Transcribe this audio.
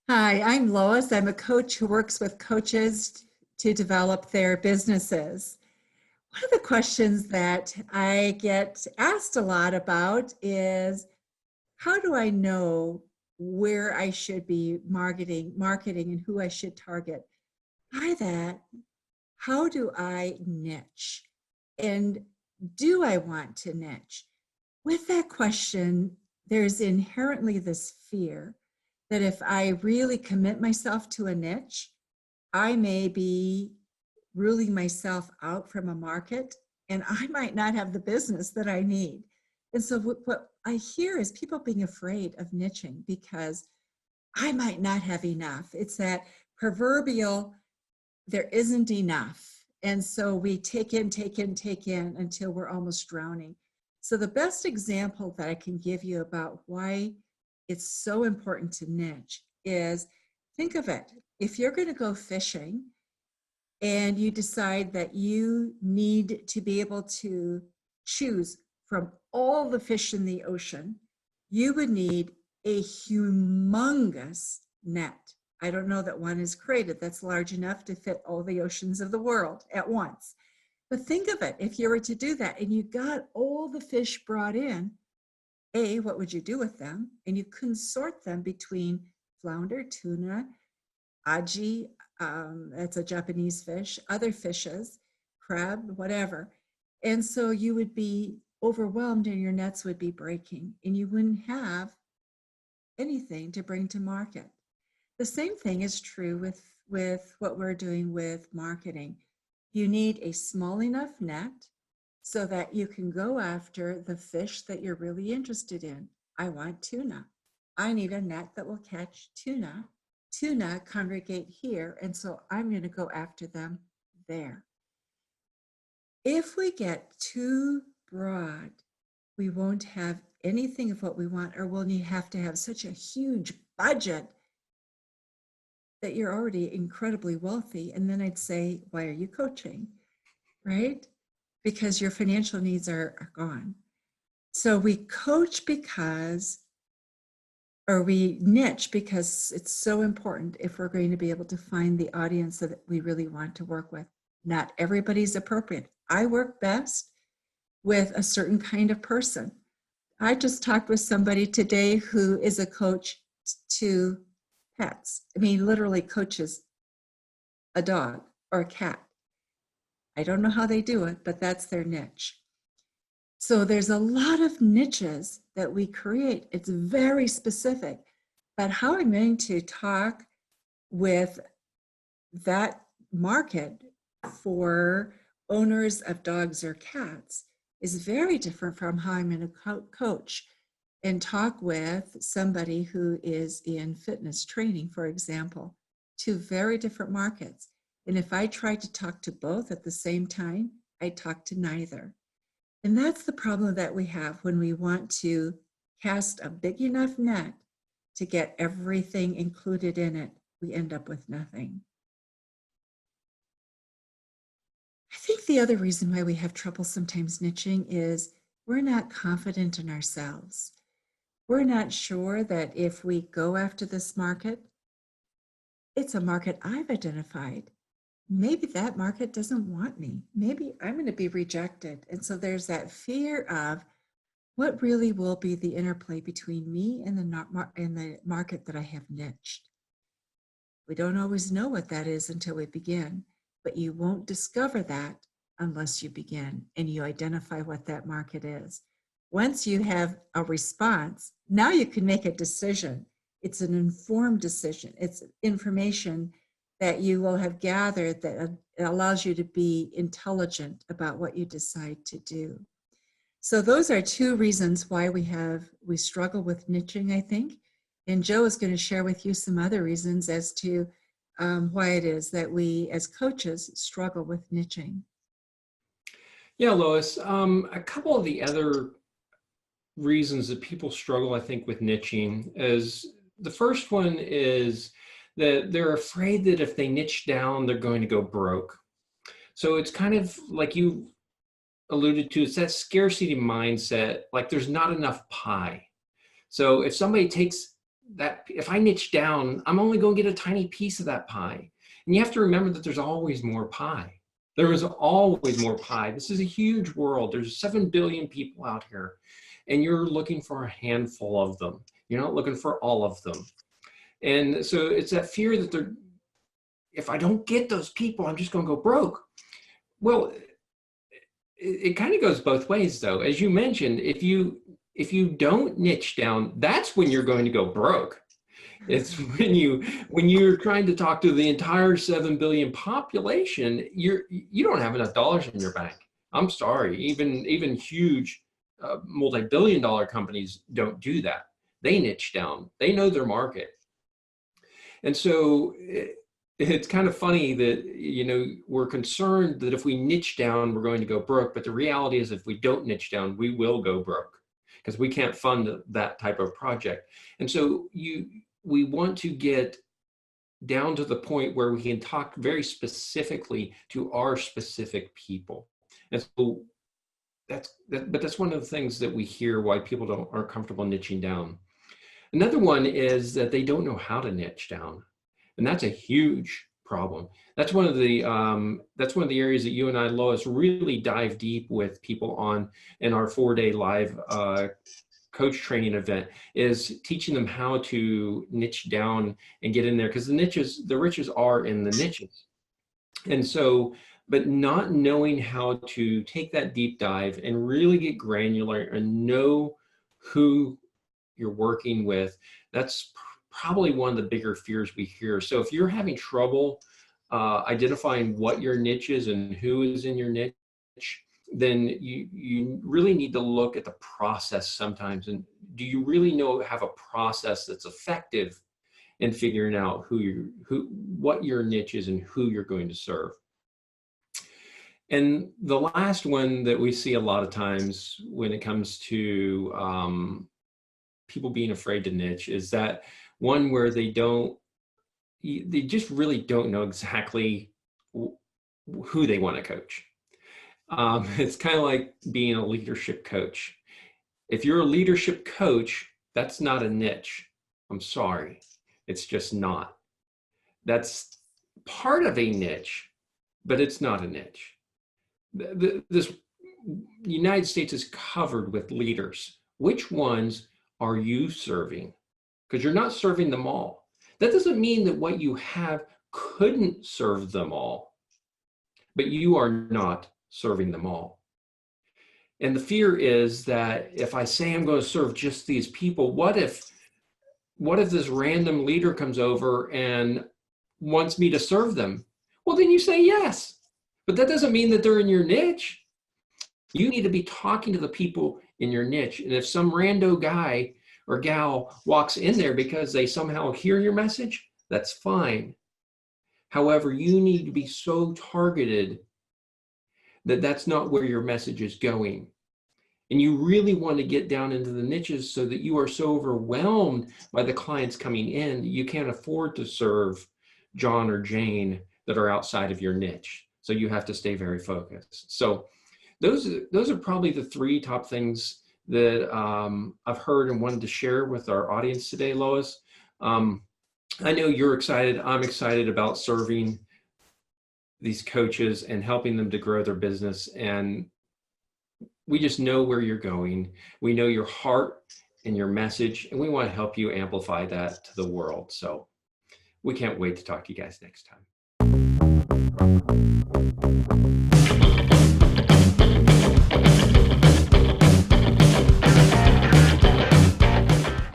Hi, I'm Lois. I'm a coach who works with coaches to develop their businesses. One of the questions that I get asked a lot about is, how do I know where I should be marketing and who I should target? By that, how do I niche? And do I want to niche? With that question, there's inherently this fear that if I really commit myself to a niche, I may be ruling myself out from a market and I might not have the business that I need. And so what I hear is people being afraid of niching because I might not have enough. It's that proverbial, there isn't enough. And so we take in until we're almost drowning. So the best example that I can give you about why it's so important to niche is, think of it. If you're going to go fishing and you decide that you need to be able to choose from all the fish in the ocean, you would need a humongous net. I don't know that one is created that's large enough to fit all the oceans of the world at once. But think of it, if you were to do that and you got all the fish brought in, what would you do with them? And you couldn't sort them between flounder, tuna, aji, that's a Japanese fish, other fishes, crab, whatever. And so you would be overwhelmed and your nets would be breaking and you wouldn't have anything to bring to market. The same thing is true with what we're doing with marketing. You need a small enough net so that you can go after the fish that you're really interested in. I want tuna. I need a net that will catch tuna. Tuna congregate here, and so I'm going to go after them there. If we get too broad, we won't have anything of what we want, or we'll have to have such a huge budget that you're already incredibly wealthy. And then I'd say, why are you coaching, right? Because your financial needs are gone. So we coach or we niche because it's so important if we're going to be able to find the audience that we really want to work with. Not everybody's appropriate. I work best with a certain kind of person. I just talked with somebody today who is a coach to pets. I mean, literally coaches a dog or a cat. I don't know how they do it, but that's their niche. So there's a lot of niches that we create. It's very specific, but how I'm going to talk with that market for owners of dogs or cats is very different from how I'm going to coach and talk with somebody who is in fitness training, for example. Two very different markets. And if I tried to talk to both at the same time, I talk to neither. And that's the problem that we have when we want to cast a big enough net to get everything included in it. We end up with nothing. I think the other reason why we have trouble sometimes niching is we're not confident in ourselves. We're not sure that if we go after this market, it's a market I've identified. Maybe that market doesn't want me. Maybe I'm going to be rejected. And so there's that fear of what really will be the interplay between me and the market that I have niched. We don't always know what that is until we begin, but you won't discover that unless you begin and you identify what that market is. Once you have a response, now you can make a decision. It's an informed decision. It's information that you will have gathered that it allows you to be intelligent about what you decide to do. So those are two reasons why we struggle with niching, I think. And Joe is going to share with you some other reasons as to why it is that we as coaches struggle with niching. Yeah, Lois, a couple of the other reasons that people struggle, I think, with niching is the first one is that they're afraid that if they niche down, they're going to go broke. So it's kind of like you alluded to, it's that scarcity mindset, like there's not enough pie. So if somebody takes that, if I niche down, I'm only going to get a tiny piece of that pie. And you have to remember that there's always more pie. There is always more pie. This is a huge world. There's 7 billion people out here, and you're looking for a handful of them. You're not looking for all of them. And so it's that fear that if I don't get those people, I'm just going to go broke. Well, it kind of goes both ways, though. As you mentioned, if you don't niche down, that's when you're going to go broke. It's when you're trying to talk to the entire 7 billion population, you don't have enough dollars in your bank. I'm sorry, even huge multi-billion-dollar companies don't do that. They niche down. They know their market. And so it's kind of funny that, we're concerned that if we niche down, we're going to go broke. But the reality is if we don't niche down, we will go broke because we can't fund that type of project. And so we want to get down to the point where we can talk very specifically to our specific people. And so that's one of the things that we hear why people aren't comfortable niching down. Another one is that they don't know how to niche down, and that's a huge problem. That's one of the areas that you and I, Lois, really dive deep with people on in our 4-day live coach training event, is teaching them how to niche down and get in there, because the riches are in the niches. And so, but not knowing how to take that deep dive and really get granular and know who you're working with, that's probably one of the bigger fears we hear. So if you're having trouble identifying what your niche is and who is in your niche, then you really need to look at the process sometimes. And do you really have a process that's effective in figuring out what your niche is and who you're going to serve? And the last one that we see a lot of times when it comes to people being afraid to niche is that one where they just really don't know exactly who they want to coach. It's kind of like being a leadership coach. If you're a leadership coach, that's not a niche. I'm sorry. It's just not. That's part of a niche, but it's not a niche. This United States is covered with leaders. Which ones are you serving? Because you're not serving them all. That doesn't mean that what you have couldn't serve them all, but you are not serving them all. And the fear is that if I say I'm going to serve just these people, what if this random leader comes over and wants me to serve them? Well, then you say yes, but that doesn't mean that they're in your niche. You need to be talking to the people in your niche. And if some rando guy or gal walks in there because they somehow hear your message, that's fine. However, you need to be so targeted that that's not where your message is going. And you really want to get down into the niches so that you are so overwhelmed by the clients coming in, you can't afford to serve John or Jane that are outside of your niche. So you have to stay very focused. So those are probably the 3 top things that I've heard and wanted to share with our audience today, Lois. I know you're excited. I'm excited about serving these coaches and helping them to grow their business. And we just know where you're going. We know your heart and your message, and we want to help you amplify that to the world. So we can't wait to talk to you guys next time.